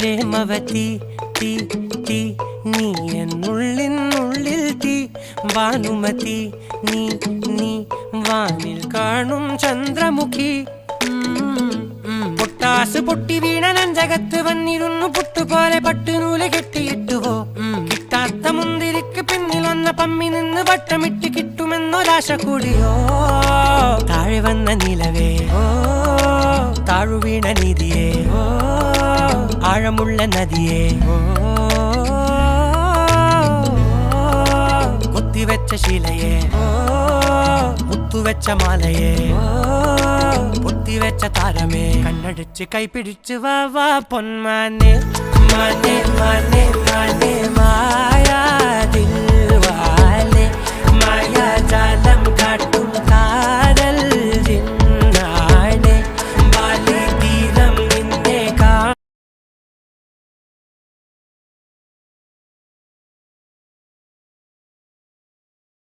പ്രേമവതി തീ തീ നീ എന്നുള്ളിൽ തീ ഭാനുമതി നീ നീ വാനിൽ കാണും ചന്ദ്രമുഖി പൊട്ടാസ് പൊട്ടി വീണ നെഞ്ചകത്ത് വന്നിരുന്നു പുട്ടുപോലെ പട്ടുനൂല് കെട്ടിയിട്ടുവോ കിട്ടാത്ത മുന്തിരിക്ക് പിന്നിൽ വന്ന പമ്മി നിന്ന് വട്ടമിട്ട് കിട്ടുമെന്നൊരാശ കൂടിയോ താഴെ വന്ന നിലവേ താഴു വീണ നിധിയേ ആഴമുള്ള നദിയേ കൊത്തിവെച്ച ശിലയേ മുത്തുവെച്ച മാലയേ പൊത്തിവെച്ച താരമേ കണ്ണടിച്ച് കൈപിടിച്ച് വാ വാ പൊന്മാനെ മാനെ മാനെ മാനെ മായാ ദിൽവാലെ മായാ ജാലം കാട്ടി